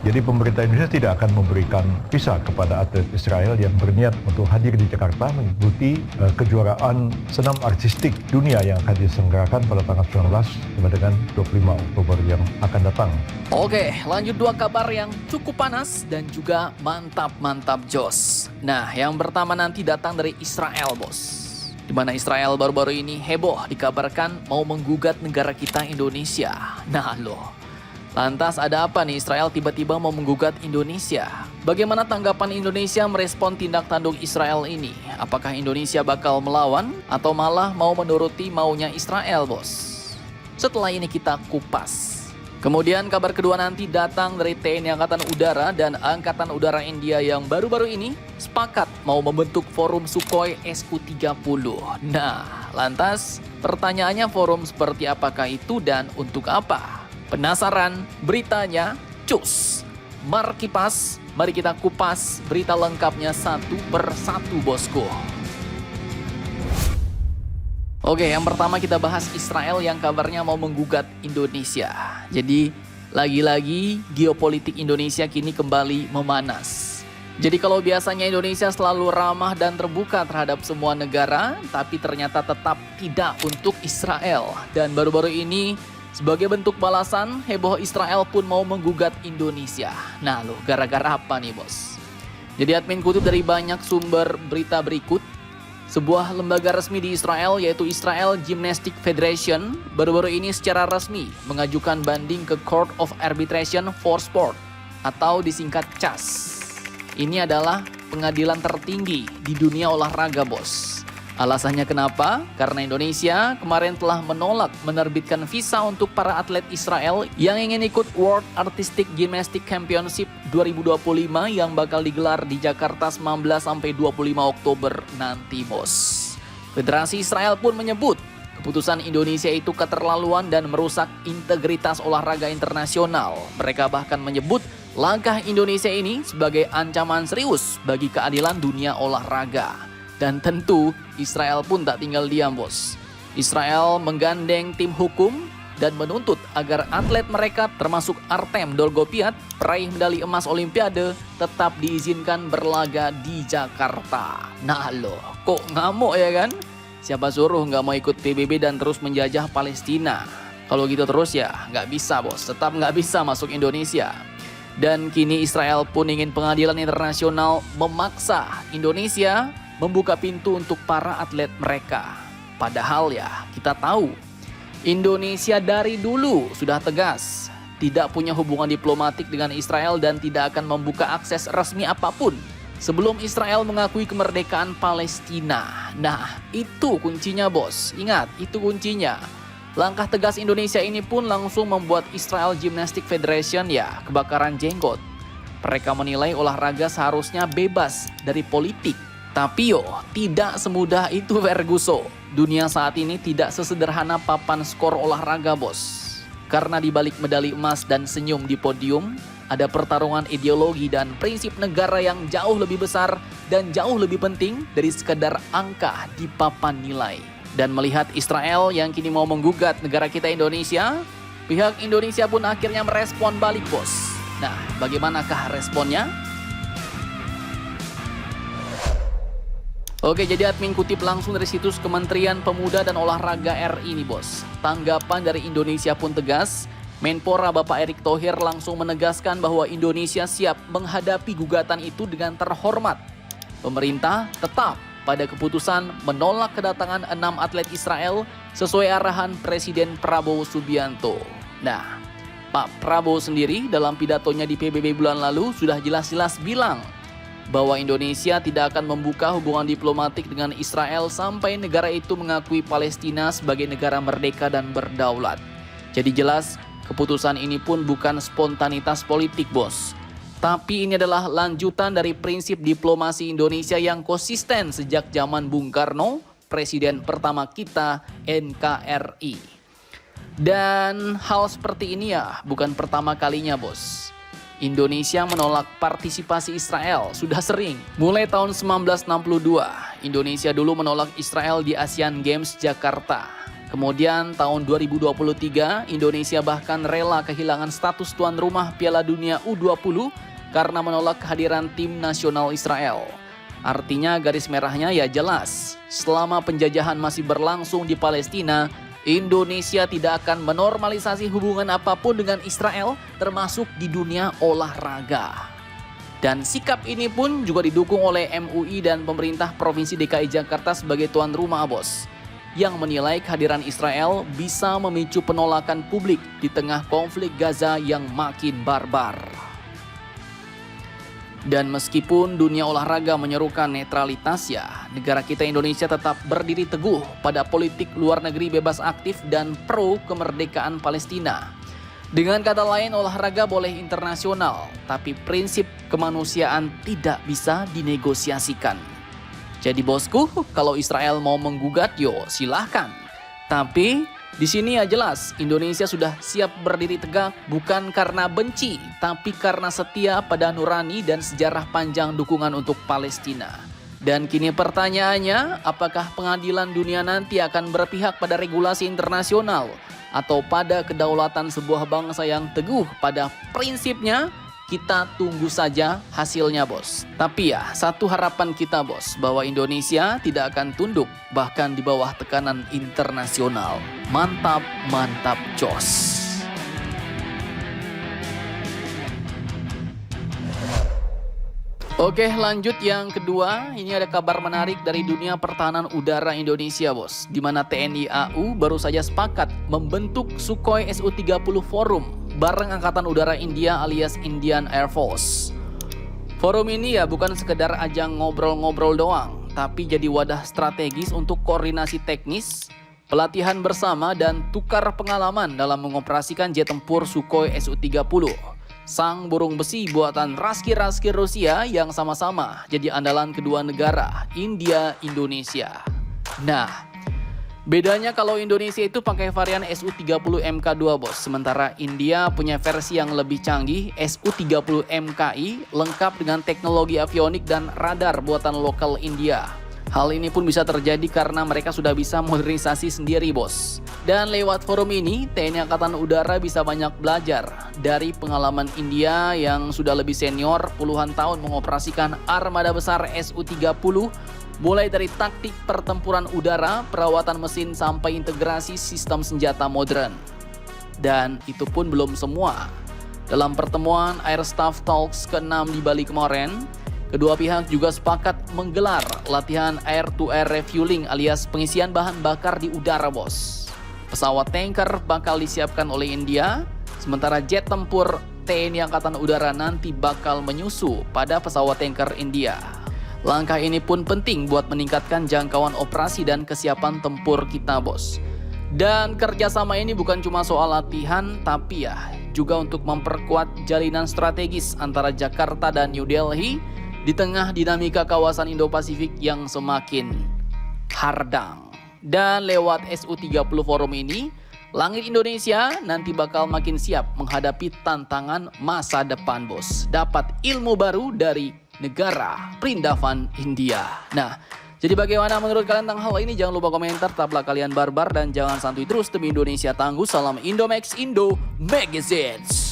Jadi pemerintah Indonesia tidak akan memberikan visa kepada atlet Israel yang berniat untuk hadir di Jakarta mengikuti kejuaraan senam artistik dunia yang akan diselenggarakan pada tanggal 19 sampai dengan 25 Oktober yang akan datang. Oke, lanjut dua kabar yang cukup panas dan juga mantap jos. Nah, yang pertama nanti datang dari Israel, bos. Di mana Israel baru-baru ini heboh dikabarkan mau menggugat negara kita Indonesia. Nah loh, lantas ada apa nih Israel tiba-tiba mau menggugat Indonesia? Bagaimana tanggapan Indonesia merespon tindak tanduk Israel ini? Apakah Indonesia bakal melawan atau malah mau menuruti maunya Israel, bos? Setelah ini kita kupas. Kemudian kabar kedua nanti datang dari TNI Angkatan Udara dan Angkatan Udara India yang baru-baru ini sepakat mau membentuk forum Sukhoi Su-30. Nah, lantas pertanyaannya forum seperti apakah itu dan untuk apa? Penasaran? Beritanya cus. Markipas, mari kita kupas berita lengkapnya satu persatu, bosku. Oke, yang pertama kita bahas Israel yang kabarnya mau menggugat Indonesia. Jadi, lagi-lagi geopolitik Indonesia kini kembali memanas. Jadi kalau biasanya Indonesia selalu ramah dan terbuka terhadap semua negara, tapi ternyata tetap tidak untuk Israel. Dan baru-baru ini, sebagai bentuk balasan, heboh Israel pun mau menggugat Indonesia. Nah loh, gara-gara apa nih, bos? Jadi admin kutip dari banyak sumber berita berikut. Sebuah lembaga resmi di Israel yaitu Israel Gymnastic Federation baru-baru ini secara resmi mengajukan banding ke Court of Arbitration for Sport atau disingkat CAS. Ini adalah pengadilan tertinggi di dunia olahraga, bos. Alasannya kenapa? Karena Indonesia kemarin telah menolak menerbitkan visa untuk para atlet Israel yang ingin ikut World Artistic Gymnastics Championship 2025 yang bakal digelar di Jakarta 19-25 Oktober nanti, bos. Federasi Israel pun menyebut keputusan Indonesia itu keterlaluan dan merusak integritas olahraga internasional. Mereka bahkan menyebut langkah Indonesia ini sebagai ancaman serius bagi keadilan dunia olahraga. Dan tentu Israel pun tak tinggal diam, bos. Israel menggandeng tim hukum dan menuntut agar atlet mereka termasuk Artem Dolgopiat, peraih medali emas Olimpiade, tetap diizinkan berlaga di Jakarta. Nah loh, kok ngamuk ya kan? Siapa suruh nggak mau ikut PBB dan terus menjajah Palestina? Kalau gitu terus ya nggak bisa, bos. Tetap nggak bisa masuk Indonesia. Dan kini Israel pun ingin pengadilan internasional memaksa Indonesia membuka pintu untuk para atlet mereka. Padahal ya kita tahu Indonesia dari dulu sudah tegas tidak punya hubungan diplomatik dengan Israel dan tidak akan membuka akses resmi apapun sebelum Israel mengakui kemerdekaan Palestina. Nah, itu kuncinya, bos. Ingat, itu kuncinya. Langkah tegas Indonesia ini pun langsung membuat Israel Gymnastic Federation ya kebakaran jenggot. Mereka menilai olahraga seharusnya bebas dari politik. Tapi tidak semudah itu, Ferguson. Dunia saat ini tidak sesederhana papan skor olahraga, bos. Karena di balik medali emas dan senyum di podium, ada pertarungan ideologi dan prinsip negara yang jauh lebih besar dan jauh lebih penting dari sekedar angka di papan nilai. Dan melihat Israel yang kini mau menggugat negara kita Indonesia, pihak Indonesia pun akhirnya merespon balik, bos. Nah, bagaimanakah responnya? Oke, jadi admin kutip langsung dari situs Kementerian Pemuda dan Olahraga RI nih, bos. Tanggapan dari Indonesia pun tegas. Menpora Bapak Erick Thohir langsung menegaskan bahwa Indonesia siap menghadapi gugatan itu dengan terhormat. Pemerintah tetap pada keputusan menolak kedatangan 6 atlet Israel sesuai arahan Presiden Prabowo Subianto. Nah, Pak Prabowo sendiri dalam pidatonya di PBB bulan lalu sudah jelas-jelas bilang bahwa Indonesia tidak akan membuka hubungan diplomatik dengan Israel sampai negara itu mengakui Palestina sebagai negara merdeka dan berdaulat. Jadi jelas, keputusan ini pun bukan spontanitas politik, bos. Tapi ini adalah lanjutan dari prinsip diplomasi Indonesia yang konsisten sejak zaman Bung Karno, presiden pertama kita, NKRI. Dan hal seperti ini ya bukan pertama kalinya, bos. Indonesia menolak partisipasi Israel sudah sering. Mulai tahun 1962, Indonesia dulu menolak Israel di Asian Games Jakarta. Kemudian tahun 2023, Indonesia bahkan rela kehilangan status tuan rumah Piala Dunia U20 karena menolak kehadiran tim nasional Israel. Artinya garis merahnya ya jelas, selama penjajahan masih berlangsung di Palestina, Indonesia tidak akan menormalisasi hubungan apapun dengan Israel, termasuk di dunia olahraga. Dan sikap ini pun juga didukung oleh MUI dan pemerintah Provinsi DKI Jakarta sebagai tuan rumah, bos, yang menilai kehadiran Israel bisa memicu penolakan publik di tengah konflik Gaza yang makin barbar. Dan meskipun dunia olahraga menyerukan netralitas ya, negara kita Indonesia tetap berdiri teguh pada politik luar negeri bebas aktif dan pro kemerdekaan Palestina. Dengan kata lain, olahraga boleh internasional, tapi prinsip kemanusiaan tidak bisa dinegosiasikan. Jadi bosku, kalau Israel mau menggugat, yo silahkan. Tapi di sini ya jelas, Indonesia sudah siap berdiri tegak bukan karena benci, tapi karena setia pada nurani dan sejarah panjang dukungan untuk Palestina. Dan kini pertanyaannya, apakah pengadilan dunia nanti akan berpihak pada regulasi internasional atau pada kedaulatan sebuah bangsa yang teguh pada prinsipnya? Kita tunggu saja hasilnya, bos. Tapi ya, satu harapan kita, bos, bahwa Indonesia tidak akan tunduk bahkan di bawah tekanan internasional. Mantap, mantap, jos. Oke, lanjut yang kedua. Ini ada kabar menarik dari dunia pertahanan udara Indonesia, bos. Di mana TNI AU baru saja sepakat membentuk Sukhoi Su-30 Forum bareng Angkatan Udara India alias Indian Air Force. Forum ini ya bukan sekedar ajang ngobrol-ngobrol doang, tapi jadi wadah strategis untuk koordinasi teknis, pelatihan bersama dan tukar pengalaman dalam mengoperasikan jet tempur Sukhoi Su-30. Sang burung besi buatan raskir-raskir Rusia yang sama-sama jadi andalan kedua negara, India-Indonesia. Nah, bedanya kalau Indonesia itu pakai varian Su-30 Mk2, bos. Sementara India punya versi yang lebih canggih, Su-30 Mki, lengkap dengan teknologi avionik dan radar buatan lokal India. Hal ini pun bisa terjadi karena mereka sudah bisa modernisasi sendiri, bos. Dan lewat forum ini, TNI Angkatan Udara bisa banyak belajar dari pengalaman India yang sudah lebih senior puluhan tahun mengoperasikan armada besar Su-30, mulai dari taktik pertempuran udara, perawatan mesin, sampai integrasi sistem senjata modern. Dan itu pun belum semua. Dalam pertemuan Air Staff Talks ke-6 di Bali kemarin, kedua pihak juga sepakat menggelar latihan air-to-air refueling alias pengisian bahan bakar di udara, bos. Pesawat tanker bakal disiapkan oleh India, sementara jet tempur TNI Angkatan Udara nanti bakal menyusu pada pesawat tanker India. Langkah ini pun penting buat meningkatkan jangkauan operasi dan kesiapan tempur kita, bos. Dan kerjasama ini bukan cuma soal latihan, tapi ya juga untuk memperkuat jalinan strategis antara Jakarta dan New Delhi di tengah dinamika kawasan Indo-Pasifik yang semakin hardang. Dan lewat Su-30 Forum ini, langit Indonesia nanti bakal makin siap menghadapi tantangan masa depan, bos. Dapat ilmu baru dari negara Perindavan India. Nah, jadi bagaimana menurut kalian tentang hal ini? Jangan lupa komentar, tetaplah kalian barbar dan jangan santuy terus demi Indonesia tangguh. Salam Indomax Indo Magazines.